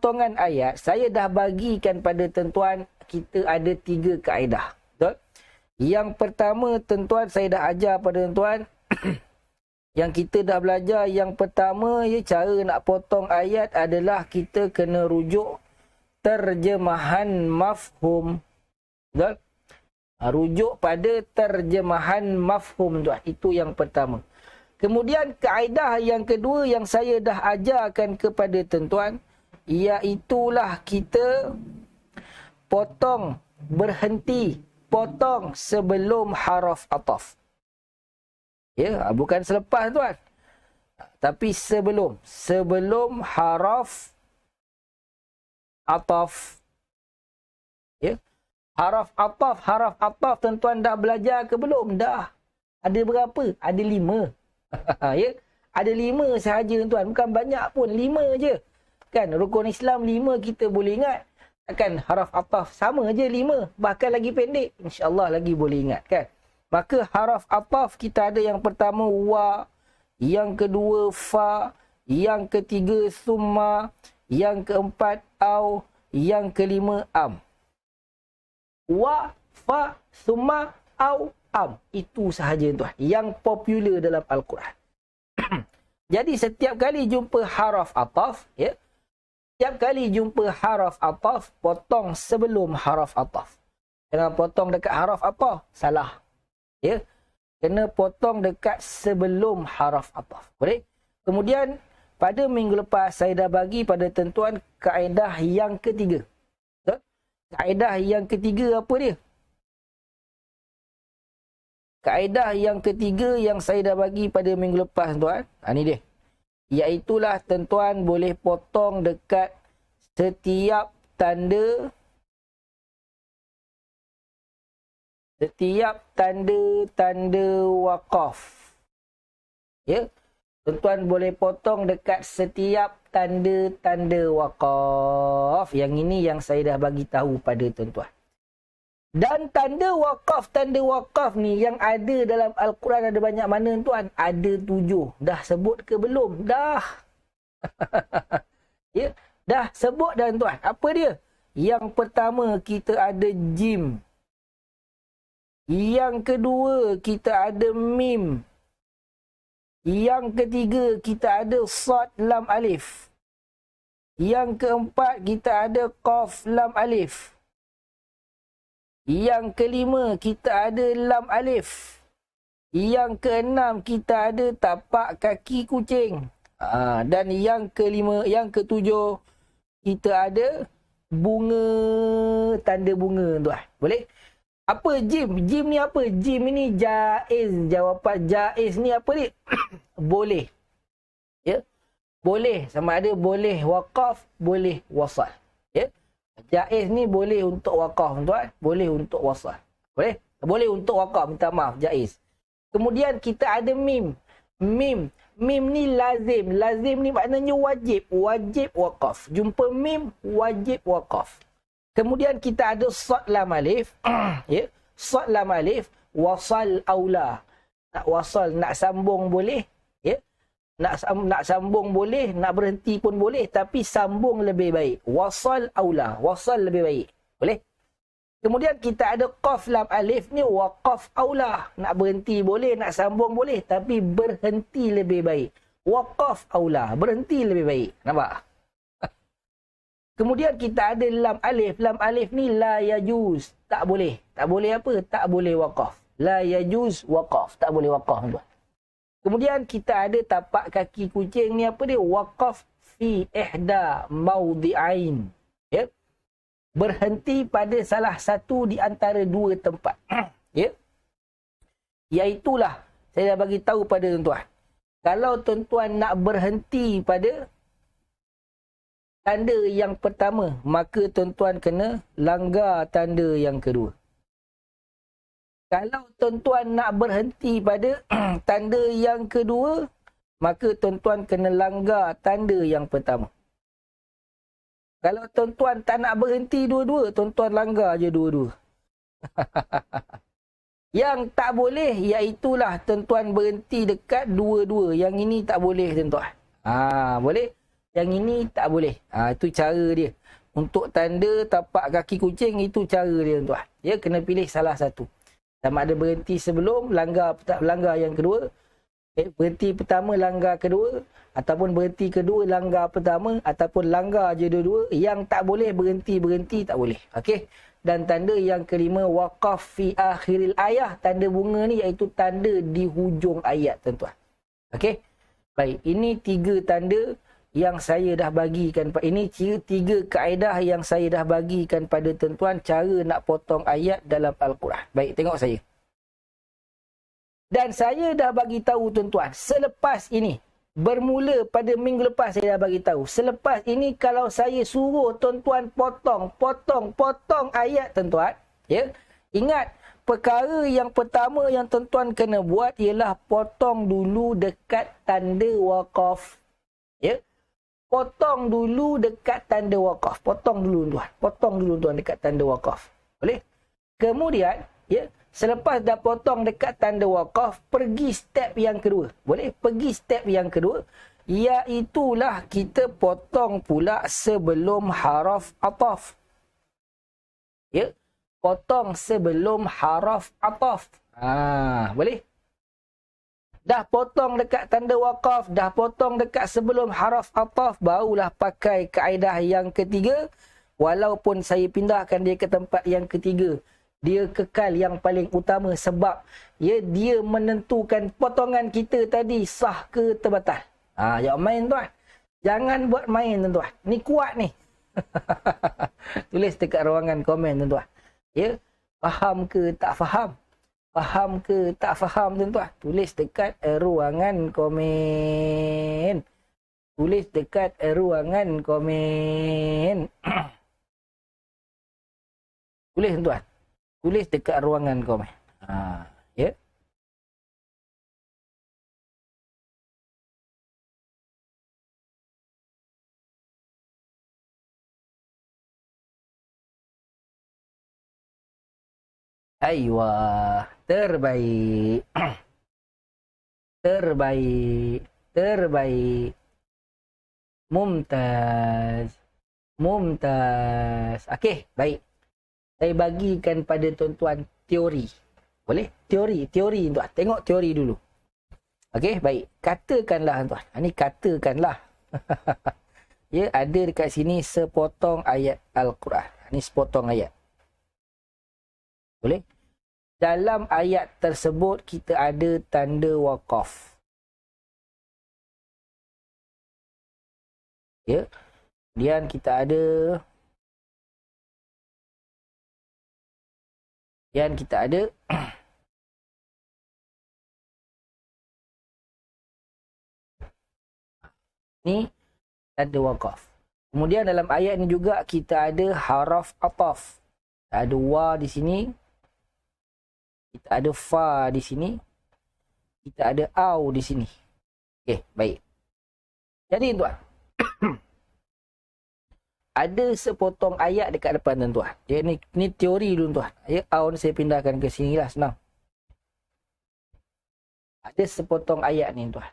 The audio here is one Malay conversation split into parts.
potongan ayat, saya dah bagikan pada tuan-tuan, kita ada 3 kaedah. Betul? Yang pertama, tuan-tuan, saya dah ajar pada tuan-tuan, yang kita dah belajar, yang pertama, cara nak potong ayat adalah kita kena rujuk terjemahan mafhum. Betul? Rujuk pada terjemahan mafhum, tuan. Itu yang pertama. Kemudian kaedah yang kedua yang saya dah ajarkan kepada tuan-tuan, iaitulah kita potong sebelum haraf ataf. Ya, bukan selepas, tuan. Tapi sebelum haraf ataf. Ya. Haraf ataf tuan-tuan dah belajar ke belum? Dah. Ada berapa? Ada 5. Ya, ada 5 sahaja, tuan. Bukan banyak pun, 5 je. Kan, rukun Islam 5 kita boleh ingat. Kan, haraf ataf sama je 5. Bahkan lagi pendek. InsyaAllah lagi boleh ingat, kan. Maka haraf ataf kita ada yang pertama wa, yang kedua fa, yang ketiga summa, yang keempat au, yang kelima am. Wa, fa, summa, au, am. Itu sahaja, tuan, yang popular dalam Al-Quran. Jadi setiap kali jumpa haraf ataf, ya, setiap kali jumpa haraf ataf, potong sebelum haraf ataf. Jangan potong dekat haraf ataf, salah. Ya, kena potong dekat sebelum haraf ataf. Boleh? Kemudian pada minggu lepas saya dah bagi pada tuan-tuan kaedah yang ketiga. Betul? Kaedah yang ketiga apa dia? Kaedah yang ketiga yang saya dah bagi pada minggu lepas, tuan. Ini dia. Iaitulah tuan-tuan boleh potong dekat setiap tanda waqaf. Ya. Tuan-tuan boleh potong dekat setiap tanda waqaf. Yang ini yang saya dah bagi tahu pada tuan-tuan. Dan tanda waqaf ni yang ada dalam Al-Quran ada banyak mana, tuan? Ada 7. Dah sebut ke belum? Dah. Ya, dah sebut dah, tuan. Apa dia? Yang pertama kita ada jim. Yang kedua kita ada mim. Yang ketiga kita ada sad lam alif. Yang keempat kita ada qaf lam alif. Yang kelima kita ada lam alif. Yang keenam kita ada tapak kaki kucing. Dan yang ketujuh kita ada bunga, tanda bunga, tuan. Boleh? Apa jim? Jim ni apa? Jim ni jaiz. Jawapan jaiz ni apa ni? Boleh. Ya? Boleh. Sama ada boleh waqaf, boleh wasal. Ya? Jaiz ni boleh untuk waqaf, tuan. Boleh untuk wasal. Boleh? Boleh untuk waqaf, minta maaf, jaiz. Kemudian kita ada mim. Mim ni lazim. Lazim ni maknanya wajib. Wajib waqaf. Jumpa mim, wajib waqaf. Kemudian kita ada sad lam alif. Ya, sad lam alif, wasal aula. Nak wasal, nak sambung boleh, ya. Nak sambung boleh, nak berhenti pun boleh, tapi sambung lebih baik. Wasal aula, wasal lebih baik. Boleh? Kemudian kita ada qaf lam alif ni waqaf aula. Nak berhenti boleh, nak sambung boleh, tapi berhenti lebih baik. Waqaf aula, berhenti lebih baik. Nampak? Kemudian kita ada lam alif. Lam alif ni la yajuz. Tak boleh. Tak boleh apa? Tak boleh waqaf. La yajuz waqaf. Tak boleh waqaf, tuan. Kemudian kita ada tapak kaki kucing ni apa dia? Waqaf fi ihda mawdi'ain. Ya. Berhenti pada salah satu di antara 2 tempat. Ya. Iaitulah saya dah bagi tahu pada tuan-tuan. Kalau tuan-tuan nak berhenti pada tanda yang pertama, maka tuan-tuan kena langgar tanda yang kedua. Kalau tuan-tuan nak berhenti pada tanda yang kedua, maka tuan-tuan kena langgar tanda yang pertama. Kalau tuan-tuan tak nak berhenti dua-dua, tuan-tuan langgar je dua-dua. Yang tak boleh, iaitulah tuan-tuan berhenti dekat dua-dua. Yang ini tak boleh, tuan-tuan. Boleh? Yang ini tak boleh. Itu cara dia. Untuk tanda tapak kaki kucing, itu cara dia tuan. Ya, kena pilih salah satu. Sama ada berhenti sebelum, langgar yang kedua. Berhenti pertama, langgar kedua. Ataupun berhenti kedua, langgar pertama. Ataupun langgar je dua-dua. Yang tak boleh berhenti tak boleh. Okey. Dan tanda yang kelima, waqaf fi akhiril ayah. Tanda bunga ni iaitu tanda di hujung ayat, tuan-tuan. Okey. Baik, ini 3 tanda yang saya dah bagikan. Ini 3 kaedah yang saya dah bagikan pada tuan-tuan cara nak potong ayat dalam Al-Quran. Baik, tengok saya. Dan saya dah bagi tahu tuan-tuan, selepas ini, bermula pada minggu lepas saya dah bagi tahu. Selepas ini kalau saya suruh tuan-tuan potong ayat tuan-tuan, ya. Ingat, perkara yang pertama yang tuan-tuan kena buat ialah potong dulu dekat tanda waqaf. Ya. Potong dulu dekat tanda waqaf. Potong dulu tuan dekat tanda waqaf. Boleh? Kemudian, ya, selepas dah potong dekat tanda waqaf, pergi step yang kedua. Boleh? Pergi step yang kedua, iaitulah kita potong pula sebelum haraf ataf. Ya. Potong sebelum haraf ataf. Boleh? Dah potong dekat tanda waqaf, dah potong dekat sebelum haraf ataf, barulah pakai kaedah yang ketiga. Walaupun saya pindahkan dia ke tempat yang ketiga, dia kekal yang paling utama sebab ya, dia menentukan potongan kita tadi sah ke terbatal. Jangan main tuan. Jangan buat main tuan-tuan. Ni kuat ni. Tulis dekat ruangan komen tuan-tuan. Ya, faham ke tak faham? Faham ke tak faham tuan-tuan? Tulis dekat ruangan komen. Tulis dekat ruangan komen. Tulis tuan-tuan. Tulis dekat ruangan komen. Ya. Aywa, terbaik. Terbaik. Mumtaz. Okey, baik. Saya bagikan pada tuan-tuan teori. Boleh? Teori tuan. Tengok teori dulu. Okey, baik. Katakanlah tuan. Ini katakanlah. Ya, ada dekat sini sepotong ayat Al-Quran. Ini sepotong ayat. Boleh? Dalam ayat tersebut kita ada tanda waqaf. Ya. Kemudian kita ada ni tanda waqaf. Kemudian dalam ayat ni juga kita ada haraf ataf. Ada wa di sini. Kita ada fa di sini. Kita ada au di sini. Okey, baik. Jadi tuan, ada sepotong ayat dekat depan tuan. Ya, ni teori dulu tuan. Ya, au ni saya pindahkan ke sini lah, senang. Ada sepotong ayat ni tuan.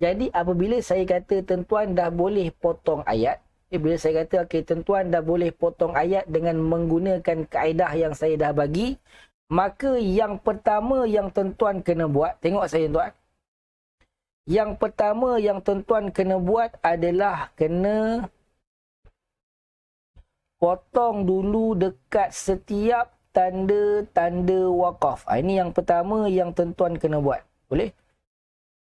Jadi apabila saya kata tuan dah boleh potong ayat, bila saya kata okey tuan dah boleh potong ayat dengan menggunakan kaedah yang saya dah bagi, maka yang pertama yang tuan kena buat, tengok saya tuan. Yang pertama yang tuan kena buat adalah kena potong dulu dekat setiap tanda-tanda waqaf. Ini yang pertama yang tuan kena buat. Boleh?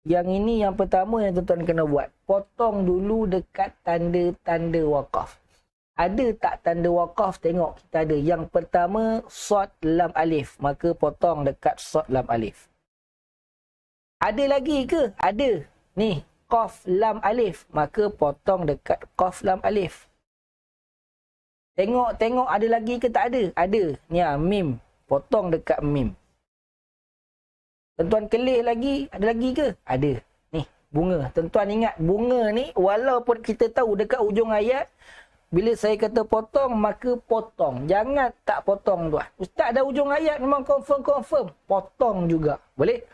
Yang ini yang pertama yang tuan kena buat. Potong dulu dekat tanda-tanda waqaf. Ada tak tanda waqaf? Tengok kita ada. Yang pertama, shad lam alif. Maka potong dekat shad lam alif. Ada lagi ke? Ada. Ni, qaf lam alif. Maka potong dekat qaf lam alif. Tengok ada lagi ke tak ada? Ada. Ni mim. Potong dekat mim. Tuan-tuan kelih lagi? Ada lagi ke? Ada. Ni, bunga. Tuan-tuan ingat, bunga ni walaupun kita tahu dekat ujung ayat, bila saya kata potong, maka potong. Jangan tak potong tuan. Ustaz dah ujung ayat memang confirm. Potong juga. Boleh?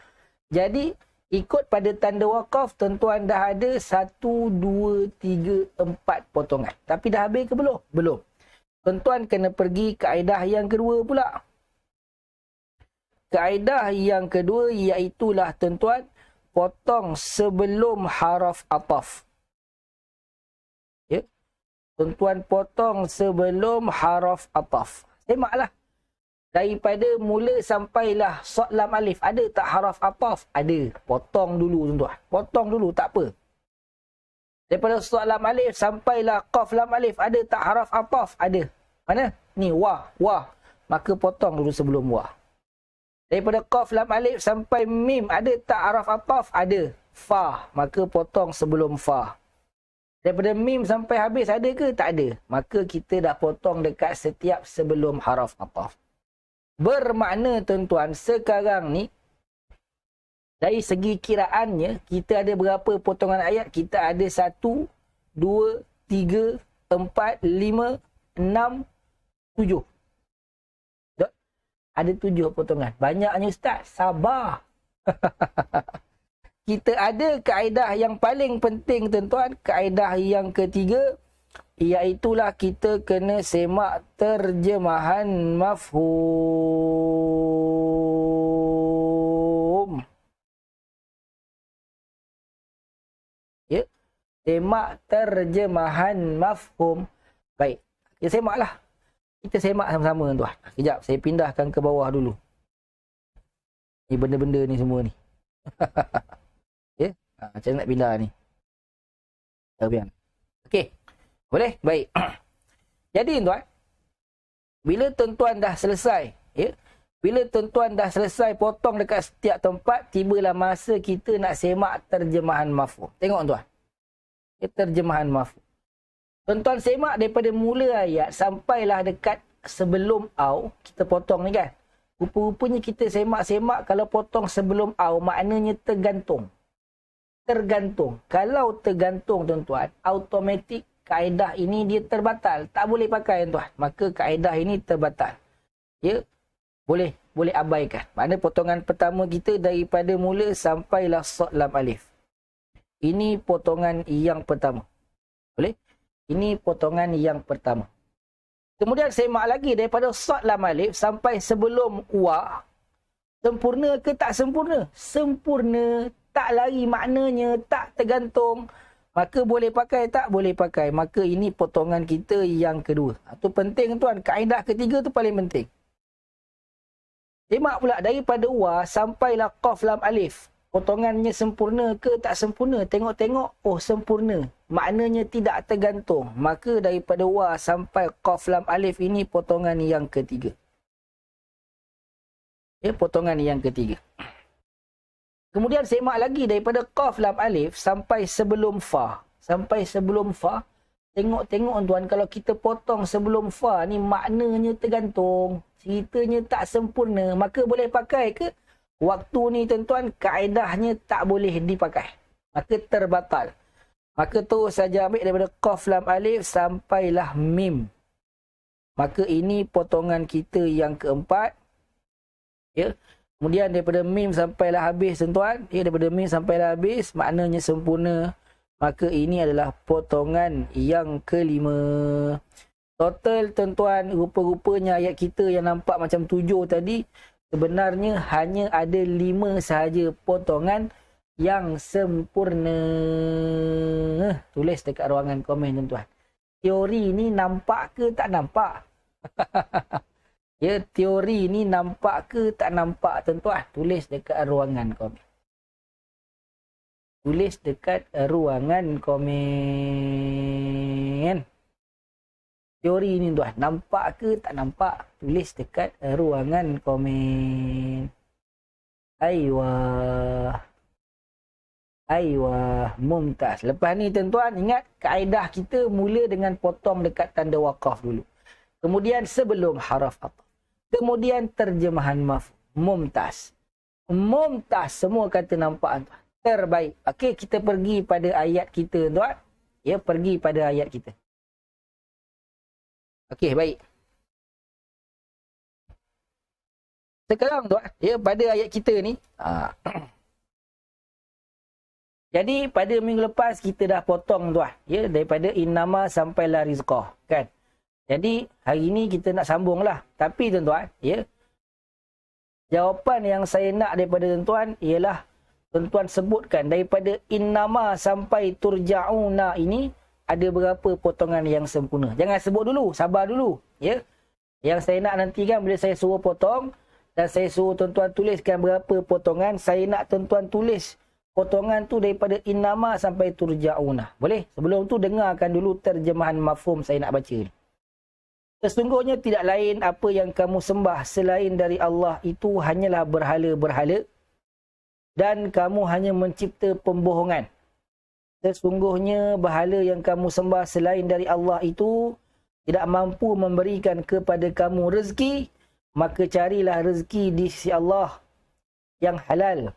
Jadi, Ikut pada tanda wakaf, tuan-tuan dah ada 1, 2, 3, 4 potongan. Tapi dah habis ke belum? Belum. Tuan-tuan kena pergi kaedah yang kedua pula. Kaedah yang kedua iaitulah tuan-tuan, potong sebelum haraf ataf. Ya. Tuan-tuan potong sebelum haraf ataf. Semaklah. Daripada mula sampailah shad lam alif. Ada tak haraf ataf? Ada. Potong dulu tuan-tuan. Potong dulu, tak apa. Daripada shad lam alif sampailah qaf lam alif. Ada tak haraf ataf? Ada. Mana? Ni, wah, wah. Maka potong dulu sebelum wah. Daripada qaf lam alif sampai mim. Ada tak haraf ataf? Ada. Fa. Maka potong sebelum fa. Daripada mim sampai habis ada ke? Tak ada. Maka kita dah potong dekat setiap sebelum haraf ataf. Bermakna tuan-tuan, sekarang ni dari segi kiraannya kita ada berapa potongan ayat? Kita ada 1, 2, 3, 4, 5, 6, 7. Ada 7 potongan. Banyaknya ustaz. Sabar. Kita ada kaedah yang paling penting tuan-tuan. Kaedah yang ketiga, iaitulah kita kena semak terjemahan mafhum. Ya, semak terjemahan mafhum. Baik, kita semaklah. Kita semak sama-sama tuan. Sekejap, saya pindahkan ke bawah dulu. Ni benda-benda ni semua ni. Ya, macam nak pindah ni. Okey. Boleh? Baik. Jadi tuan, bila tuan-tuan dah selesai, ya, bila tuan-tuan dah selesai potong dekat setiap tempat, tibalah masa kita nak semak terjemahan mafhum. Tengok tuan. Ya, terjemahan mafhum. Tuan-tuan semak daripada mula ayat sampailah dekat sebelum au, kita potong ni kan. Rupa-rupanya kita semak-semak kalau potong sebelum au, maknanya tergantung. Tergantung. Kalau tergantung tuan-tuan, automatik kaedah ini dia terbatal. Tak boleh pakai tuan. Maka kaedah ini terbatal. Ya, boleh abaikan. Makna potongan pertama kita daripada mula sampailah shad lam alif. Ini potongan yang pertama. Boleh? Ini potongan yang pertama. Kemudian semak lagi daripada shad lam alif sampai sebelum wa. Sempurna ke tak sempurna? Sempurna. Tak lari maknanya, tak tergantung. Maka boleh pakai tak? Boleh pakai. Maka ini potongan kita yang kedua. Itu penting tuan. Kaedah ketiga tu paling penting. Semak pula daripada wa sampailah qaf lam alif. Potongannya sempurna ke tak sempurna? Tengok-tengok. Oh, sempurna. Maknanya tidak tergantung. Maka daripada wa sampai qaf lam alif ini potongan yang ketiga. Ya, potongan yang ketiga. Kemudian semak lagi daripada qaf lam alif sampai sebelum fa. Sampai sebelum fa. Tengok-tengok tuan, kalau kita potong sebelum fa ni maknanya tergantung. Ceritanya tak sempurna. Maka boleh pakai ke? Waktu ni tuan-tuan, kaedahnya tak boleh dipakai. Maka terbatal. Maka terus saja ambil daripada qaf lam alif sampailah mim. Maka ini potongan kita yang keempat. Ya. Kemudian daripada mim sampailah habis tuan-tuan. Ya, daripada mim sampailah habis maknanya sempurna. Maka ini adalah potongan yang kelima. Total tuan-tuan, rupa-rupanya ayat kita yang nampak macam 7 tadi. Sebenarnya hanya ada 5 sahaja potongan yang sempurna. Tulis dekat ruangan komen tuan-tuan. Teori ni nampak ke tak nampak? Ya, teori ni nampak ke tak nampak tuan-tuan? Tulis dekat ruangan komen. Tulis dekat ruangan komen. Teori ni tuan, nampak ke tak nampak? Tulis dekat ruangan komen. Aiwah. Aiwah, mumtaz. Lepas ni tuan-tuan, ingat kaedah kita mula dengan potong dekat tanda wakaf dulu. Kemudian sebelum haraf ataf. Kemudian terjemahan mafhum. Mumtaz. Mumtaz. Semua kata nampak tuan. Terbaik. Okey, kita pergi pada ayat kita tuan. Ya, pergi pada ayat kita. Okey, baik. Sekarang tuan, ya, pada ayat kita ni, Jadi pada minggu lepas kita dah potong tuan. Ya, daripada innama sampailah rizqah. Kan? Jadi hari ni kita nak sambung lah. Tapi tuan-tuan, ya, jawapan yang saya nak daripada tuan-tuan ialah tuan-tuan sebutkan daripada innama sampai turja'una ini ada berapa potongan yang sempurna. Jangan sebut dulu, sabar dulu. Ya. Yang saya nak nanti kan bila saya suruh potong dan saya suruh tuan-tuan tuliskan berapa potongan, saya nak tuan-tuan tulis potongan tu daripada innama sampai turja'una. Boleh? Sebelum tu dengarkan dulu terjemahan mafhum saya nak baca ni. Sesungguhnya tidak lain apa yang kamu sembah selain dari Allah itu hanyalah berhala-berhala dan kamu hanya mencipta pembohongan. Sesungguhnya berhala yang kamu sembah selain dari Allah itu tidak mampu memberikan kepada kamu rezeki, maka carilah rezeki di sisi Allah yang halal.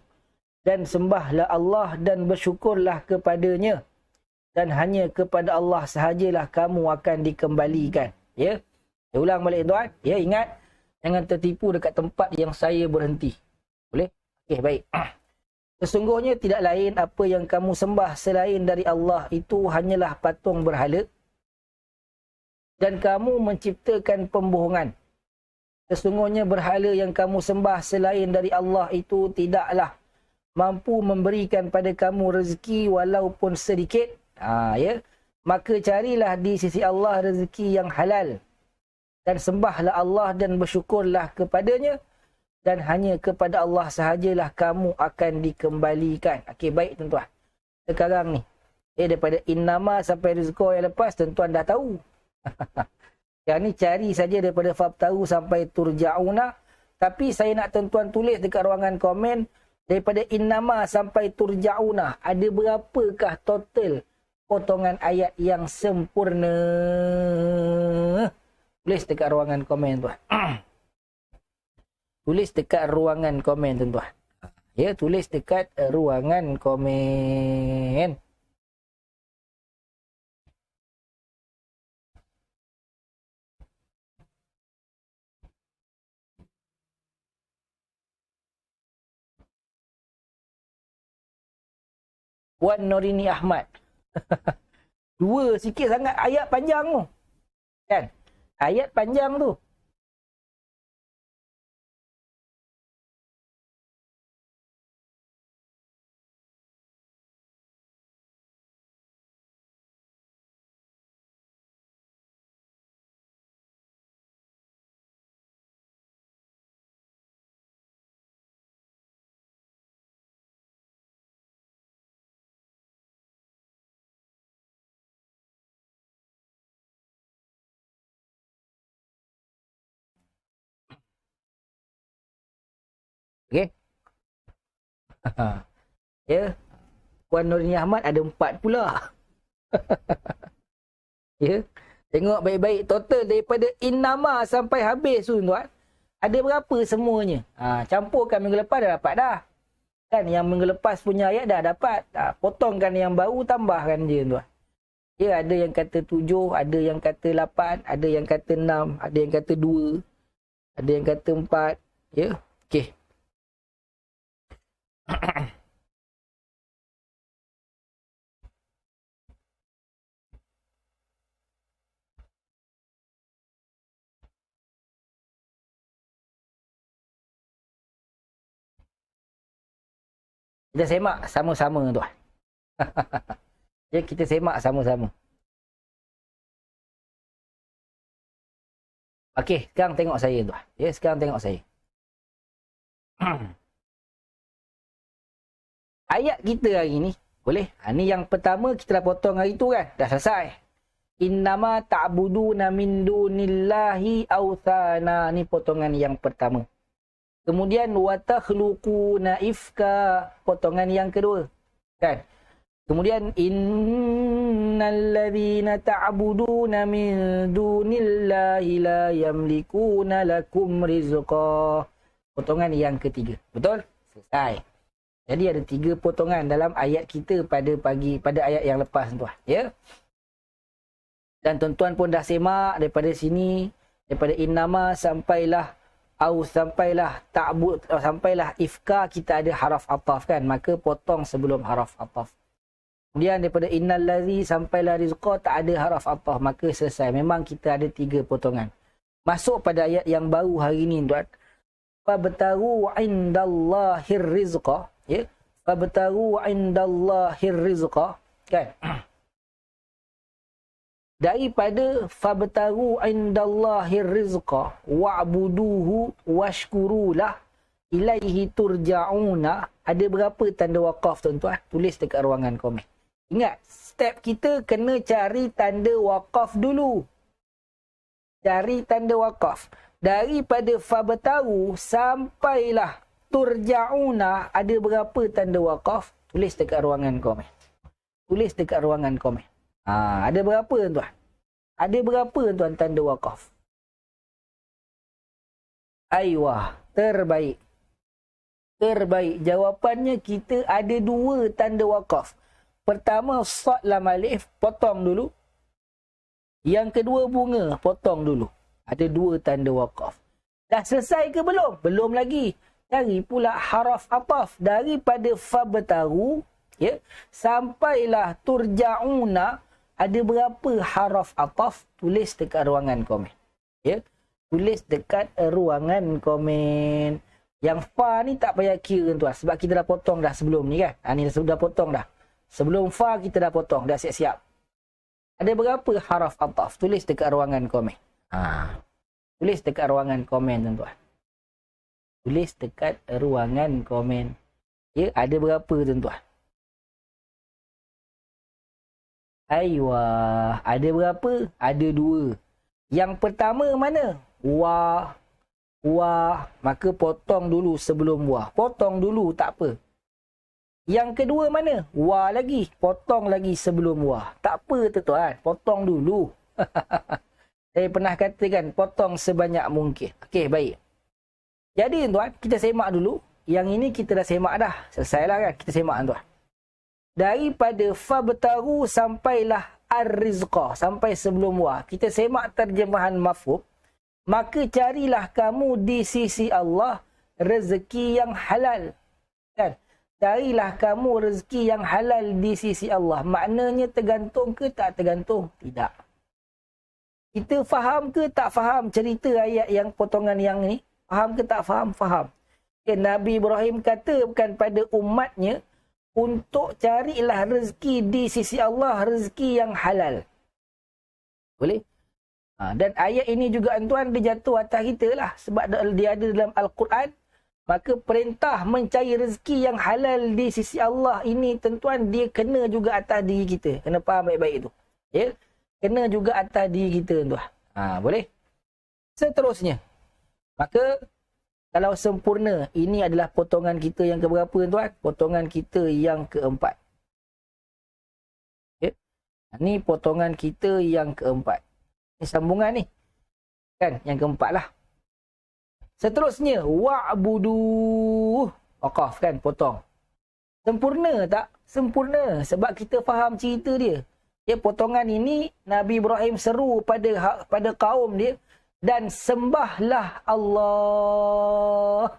Dan sembahlah Allah dan bersyukurlah kepadanya. Dan hanya kepada Allah sahajalah kamu akan dikembalikan. Ya. Saya ulang balik tuan. Ya, ingat. Jangan tertipu dekat tempat yang saya berhenti. Boleh? Okey, baik. Sesungguhnya tidak lain apa yang kamu sembah selain dari Allah itu hanyalah patung berhala. Dan kamu menciptakan pembohongan. Sesungguhnya berhala yang kamu sembah selain dari Allah itu tidaklah mampu memberikan pada kamu rezeki walaupun sedikit. Ya. Maka carilah di sisi Allah rezeki yang halal. Dan sembahlah Allah dan bersyukurlah kepadanya. Dan hanya kepada Allah sahajalah kamu akan dikembalikan. Okey, baik tuan-tuan. Sekarang ni, daripada innama sampai rizqah yang lepas, tuan-tuan dah tahu. Yang ni cari saja daripada fabtahu sampai turja'una. Tapi saya nak tuan-tuan tulis dekat ruangan komen, daripada innama sampai turja'una, ada berapakah total potongan ayat yang sempurna? Tulis dekat ruangan komen tuan. Tulis dekat ruangan komen tuan-tuan. Ya, tulis dekat ruangan komen. Wan Norini Ahmad. Dua sikit sangat ayat panjang tu. Kan? Ayat panjang tu. Okey. Ya. Puan Norini Ahmad ada 4 pula. Ya. Tengok baik-baik total daripada innama sampai habis tu tuan. Ada berapa semuanya? Campurkan minggu lepas dah dapat dah. Kan yang minggu lepas punya ayat dah dapat. Potongkan yang baru, tambahkan je tuan. Ya, ada yang kata 7, ada yang kata 8, ada yang kata 6, ada yang kata 2, ada yang kata 4. Ya. Okey. Kita semak sama-sama tuan. Ya, kita semak sama-sama. Okey, sekarang tengok saya tuan. Ya, sekarang tengok saya. Ayat kita hari ni, boleh? Ni yang pertama kita dah potong hari tu kan? Dah selesai. Innama ta'buduna min dunillahi awthana. Ni potongan yang pertama. Kemudian watakhluquna ifka, potongan yang kedua. Kan? Kemudian innalladzina ta'buduna min dunillahi la yamlikuna lakum rizqa. Potongan yang ketiga. Betul? Selesai. Jadi ada 3 potongan dalam ayat kita pada ayat yang lepas tuan. Ya. Dan tuan-tuan pun dah semak daripada sini, daripada innama sampailah ta'bud, sampailah ifka, kita ada haraf ataf kan, maka potong sebelum haraf ataf. Kemudian daripada innal ladzi sampailah rizqa tak ada haraf athaf, maka selesai. Memang kita ada 3 potongan. Masuk pada ayat yang baru hari ni tuan. Fabtaru indallahir rizqa, ya. Fabtaru indallahir rizqa, kan? Daripada fabtaru indallahir rizqa wa'buduhu washkurulah ilaihi turja'una, ada berapa tanda waqaf tuan-tuan? Tulis dekat ruangan komen. Ingat, step kita kena cari tanda waqaf dulu. Cari tanda waqaf. Daripada fabtaru sampailah turja'una, ada berapa tanda waqaf? Tulis dekat ruangan komen. Tulis dekat ruangan komen. Ada berapa tuan-tuan? Ada berapa tuan tanda waqaf? Aiwah, terbaik. Terbaik. Jawapannya kita ada 2 tanda waqaf. Pertama, sad lam alif, potong dulu. Yang kedua, bunga, potong dulu. Ada 2 tanda waqaf. Dah selesai ke belum? Belum lagi. Cari pula haraf ataf. Daripada fabtaru, ya, sampailah turja'una, ada berapa haraf ataf? Tulis dekat ruangan komen. Ya, tulis dekat ruangan komen. Yang fa ni tak payah kira tuan, sebab kita dah potong dah sebelum ni kan. Ni dah potong dah. Sebelum fa kita dah potong, dah siap-siap. Ada berapa haraf ataf? Tulis dekat ruangan komen. Tulis dekat ruangan komen tuan-tuan. Tulis dekat ruangan komen. Ya, ada berapa tuan-tuan? Aiwah, ada berapa? Ada 2. Yang pertama mana? Wa. Maka potong dulu sebelum wa. Potong dulu, tak apa. Yang kedua mana? Wa lagi. Potong lagi sebelum wa. Tak apa tuan-tuan, potong dulu. Saya pernah katakan, potong sebanyak mungkin. Okey, baik. Jadi tuan, kita semak dulu. Yang ini kita dah semak dah. Selesailah kan? Kita semak tuan. Daripada fabtaru sampailah ar-rizqa, sampai sebelum wa. Kita semak terjemahan mafhum. Maka carilah kamu di sisi Allah rezeki yang halal. Kan? Carilah kamu rezeki yang halal di sisi Allah. Maknanya tergantung ke tak tergantung? Tidak. Kita faham ke tak faham cerita ayat yang potongan yang ni? Faham ke tak faham? Faham. Nabi Ibrahim kata bukan pada umatnya untuk carilah rezeki di sisi Allah, rezeki yang halal. Boleh? Dan ayat ini juga tuan dia jatuh atas kita lah. Sebab dia ada dalam Al-Quran. Maka perintah mencari rezeki yang halal di sisi Allah ini tuan dia kena juga atas diri kita. Kena faham baik-baik tu. Ya? Kena juga atas diri kita tuan. Boleh? Seterusnya. Maka kalau sempurna, ini adalah potongan kita yang keberapa tuan? Potongan kita yang keempat. Ya? Ini potongan kita yang keempat. Ini sambungan ni. Kan? Yang keempat lah. Seterusnya, wa'buduh. Waqaf kan, potong. Sempurna tak? Sempurna. Sebab kita faham cerita dia. Ya, potongan ini, Nabi Ibrahim seru pada kaum dia. Dan sembahlah Allah.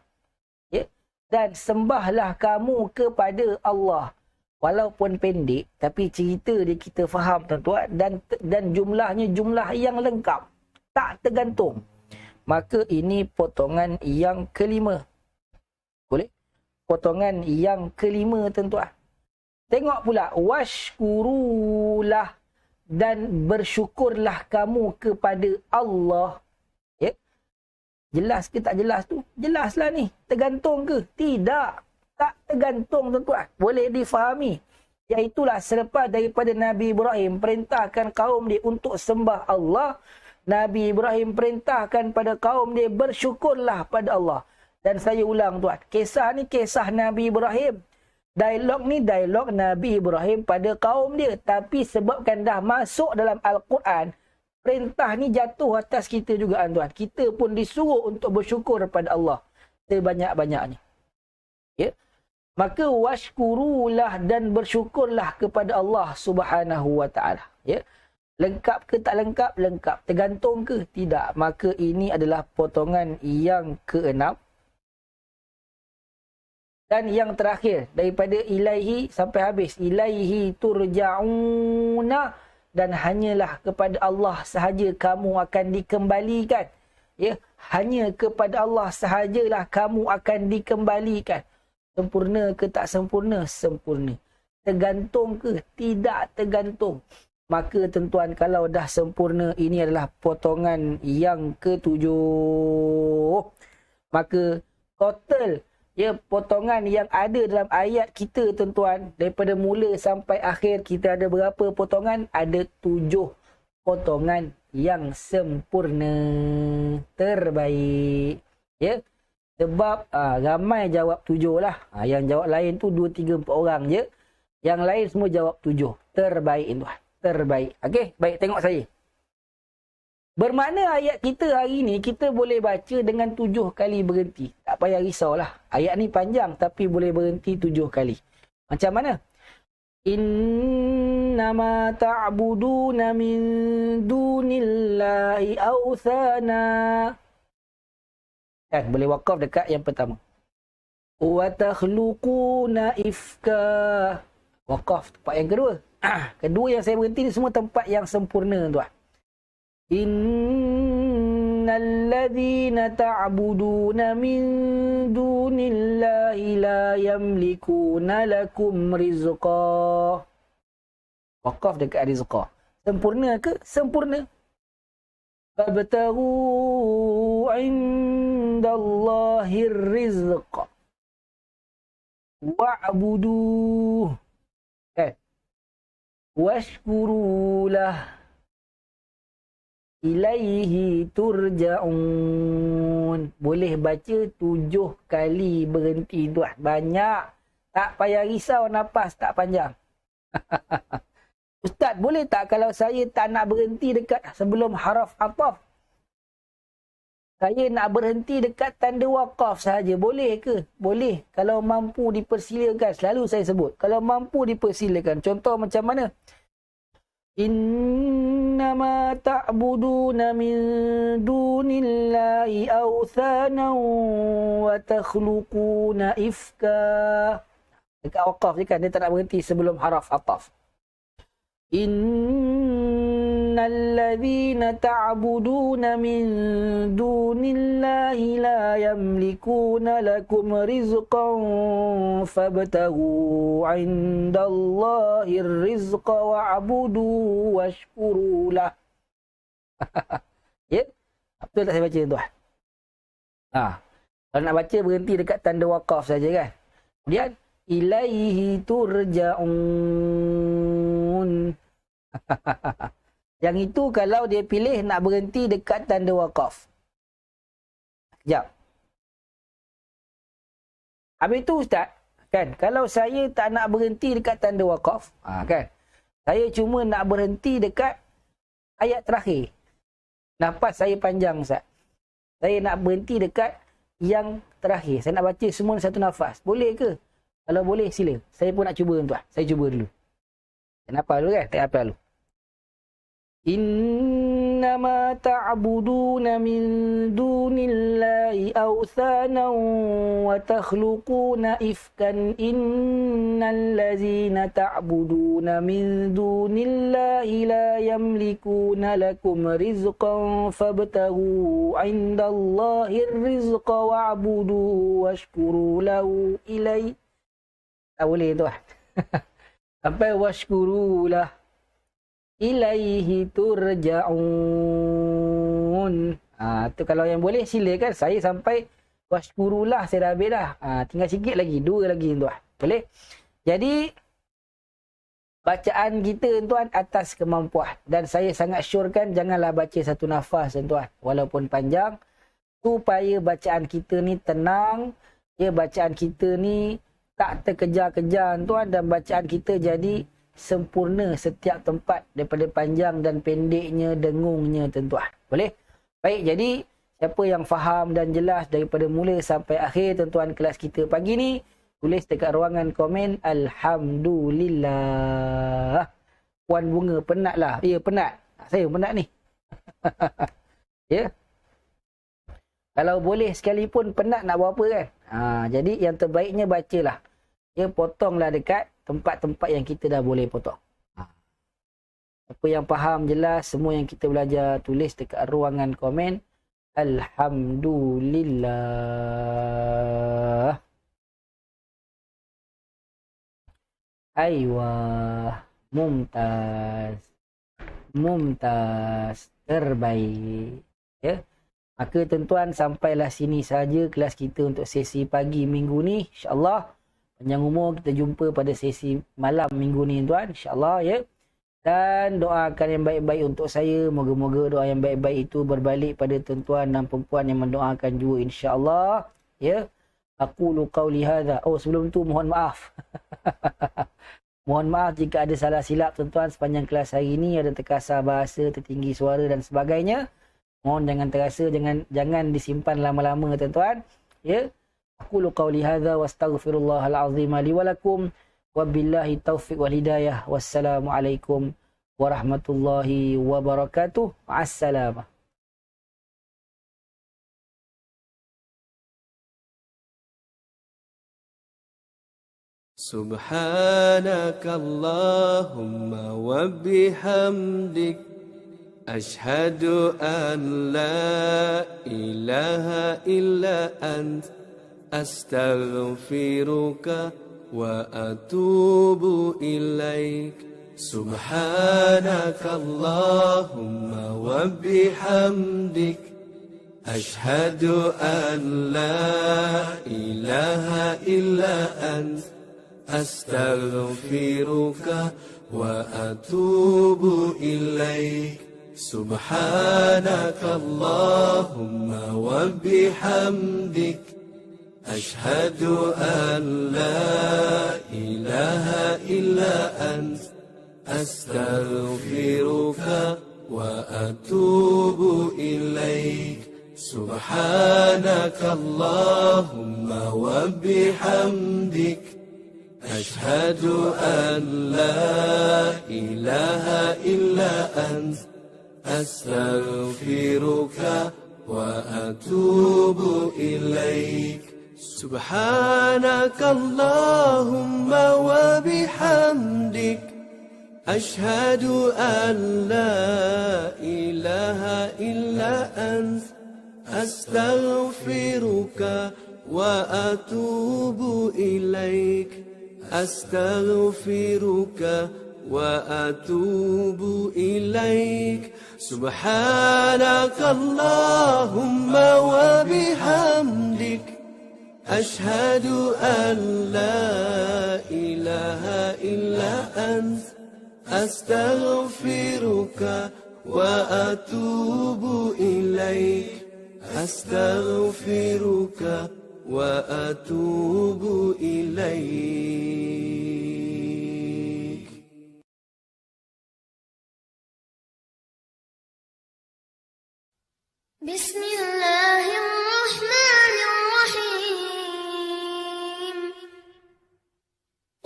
Ya? Dan sembahlah kamu kepada Allah. Walaupun pendek, tapi cerita dia kita faham tuan-tuan. Dan jumlahnya jumlah yang lengkap. Tak tergantung. Maka ini potongan yang kelima. Boleh? Potongan yang kelima tuan-tuan. Tengok pula. Washkurulah. Dan bersyukurlah kamu kepada Allah. Ya? Jelas ke tak jelas tu? Jelaslah ni. Tergantung ke? Tidak. Tak tergantung tuan-tuan. Boleh difahami. Iaitulah selepas daripada Nabi Ibrahim perintahkan kaum dia untuk sembah Allah. Nabi Ibrahim perintahkan pada kaum dia bersyukurlah pada Allah. Dan saya ulang tuan, kisah ni kisah Nabi Ibrahim. Dialog ni dialog Nabi Ibrahim pada kaum dia. Tapi sebabkan dah masuk dalam Al-Quran, perintah ni jatuh atas kita juga tuan. Kita pun disuruh untuk bersyukur pada Allah sebanyak-banyaknya. Ya? Maka washkurulah dan bersyukurlah kepada Allah Subhanahu wa taala. Ya? Lengkap ke tak lengkap? Lengkap. Tergantung ke? Tidak. Maka ini adalah potongan yang keenam. Dan yang terakhir, daripada ilaihi sampai habis. Ilaihi turja'una. Dan hanyalah kepada Allah sahaja kamu akan dikembalikan. Ya, hanya kepada Allah sahajalah kamu akan dikembalikan. Sempurna ke tak sempurna? Sempurna. Tergantung ke? Tidak tergantung. Maka tuan-tuan, kalau dah sempurna, ini adalah potongan yang ke-7. Maka total ya potongan yang ada dalam ayat kita tuan-tuan, daripada mula sampai akhir kita ada berapa potongan? Ada 7 potongan yang sempurna, terbaik. Ya. Sebab ramai jawab 7 lah. Yang jawab lain tu 2, 3, 4 orang je. Yang lain semua jawab 7. Terbaik tuan. Terbaik. Okey, baik, tengok saya. Bermakna ayat kita hari ni kita boleh baca dengan 7 kali berhenti. Tak payah risaulah. Ayat ni panjang tapi boleh berhenti 7 kali. Macam mana? Innama ta'buduna min dunillahi awthana. Kan boleh wakaf dekat yang pertama. Wa takhluquna ifka. Wakaf tempat yang kedua. Kedua yang saya berhenti ni semua tempat yang sempurna tuan. Innal ladzina ta'buduna min dunillahi la yamlikuna lakum rizqa. Wakaf dekat rizqa. Sempurna ke? Sempurna. Fabtaghu 'indallahi rizqa wa'buduh. Washkurulah ilaihi turja'un. Boleh baca 7 kali berhenti tuan. Banyak. Tak payah risau nafas tak panjang. Ustaz, boleh tak kalau saya tak nak berhenti dekat sebelum haraf ataf? Saya nak berhenti dekat tanda wakaf sahaja. Boleh ke? Boleh. Kalau mampu dipersilakan. Selalu saya sebut. Kalau mampu dipersilakan. Contoh macam mana? Innama ta'buduna min dunillahi awthanan wa takhluquna ifka. Dekat wakaf je kan. Dia tak nak berhenti sebelum haraf ataf. Innal ladzina ta'buduna min dunillahi la yamlikuna lakum rizqan fabtaghu 'indallahi rizqa wa'budu washkurulah. Ya? Betul tak saya baca tuan? Kalau nak baca berhenti dekat tanda wakaf saja kan. Kemudian ilaihi turja'un. Yang itu kalau dia pilih nak berhenti dekat tanda wakaf. Sekejap. Habis tu ustaz, kan, kalau saya tak nak berhenti dekat tanda wakaf, kan, saya cuma nak berhenti dekat ayat terakhir. Nafas saya panjang ustaz. Saya nak berhenti dekat yang terakhir. Saya nak baca semua satu nafas. Boleh ke? Kalau boleh sila. Saya pun nak cuba tuan. Saya cuba dulu. Kenapa dulu kan? Tak apa dulu. Innama ta'buduna min dunillahi awthanan wa takhluquna ifkan innal ladzina ta'buduna min dunillahi la yamlikuna lakum rizqan fabtaghu 'indallahi rizqa wa'budu washkuru lahu ilaihi. Tak boleh tuan. Sampai washkurulah ilaihi turja'un. Tu kalau yang boleh silakan. Saya sampai washkurulah saya dah habis dah. Tinggal sikit lagi, 2 lagi tuan. Boleh? Jadi bacaan kita tuan atas kemampuan, dan saya sangat syorkan janganlah baca satu nafas tuan walaupun panjang, supaya bacaan kita ni tenang, ya, bacaan kita ni tak terkejar-kejar tuan, dan bacaan kita jadi sempurna setiap tempat daripada panjang dan pendeknya, dengungnya tuan-tuan. Boleh? Baik, jadi siapa yang faham dan jelas daripada mula sampai akhir tuan-tuan kelas kita pagi ni, tulis dekat ruangan komen Alhamdulillah. Puan Bunga penat lah. Ya, penat. Saya penat ni. Ya. Kalau boleh sekalipun penat nak buat apa kan. Jadi yang terbaiknya bacalah. Ya, potonglah dekat tempat-tempat yang kita dah boleh potong. Apa yang faham jelas, semua yang kita belajar tulis dekat ruangan komen. Alhamdulillah. Aywa, mumtaz. Mumtaz, terbaik. Ya. Maka tuan-tuan, sampailah sini saja kelas kita untuk sesi pagi minggu ni. InsyaAllah, panjang umur kita jumpa pada sesi malam minggu ni tuan. InsyaAllah ya. Dan doakan yang baik-baik untuk saya. Moga-moga doa yang baik-baik itu berbalik pada tuan-tuan dan perempuan yang mendoakan juga insya-Allah. Ya. Aqulu qauli hadza. Oh, sebelum tu mohon maaf. Mohon maaf jika ada salah silap tuan-tuan sepanjang kelas hari ini, ada terkasar bahasa, tertinggi suara dan sebagainya. Mohon jangan terasa, jangan disimpan lama-lama tuan-tuan. Ya. Aqulu qauli hadza wastaghfirullahal azim li wa lakum. Wabillahi taufiq wal hidayah. Wassalamualaikum warahmatullahi wabarakatuh. Ma'assalamah. Subhanakallahumma wa bihamdik ashhadu an la ilaha illa ant astaghfiruka wa atubu ilaik. Subhanakallahumma wa bihamdik ashhadu an la ilaha illa ant astaghfiruka wa atubu ilaik. Subhanakallahumma wa bihamdik ashhadu an la ilaha illa ant astaghfiruka wa atubu ilaik. Subhanakallahumma wa bihamdik ashhadu an la ilaha illa ant astaghfiruka wa atubu ilaik. Subhanakallahumma wa bihamdik ashhadu an la ilaha illa ant astaghfiruka wa atubu ilaik. Astaghfiruka wa atubu ilaik. Subhanakallahumma wa bihamdik ashhadu an la ilaha illa ant astaghfiruka wa atubu ilaik. Astaghfiruka wa atubu ilaik. Bismillahirrahmanirrahim.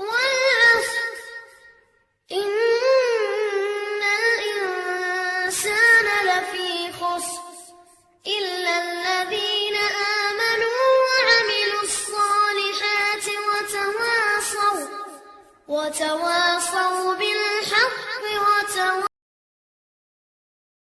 Wal 'ashr innal insana lafi khusr illa alladhina amanu wa 'amilus salihati wa tawasaw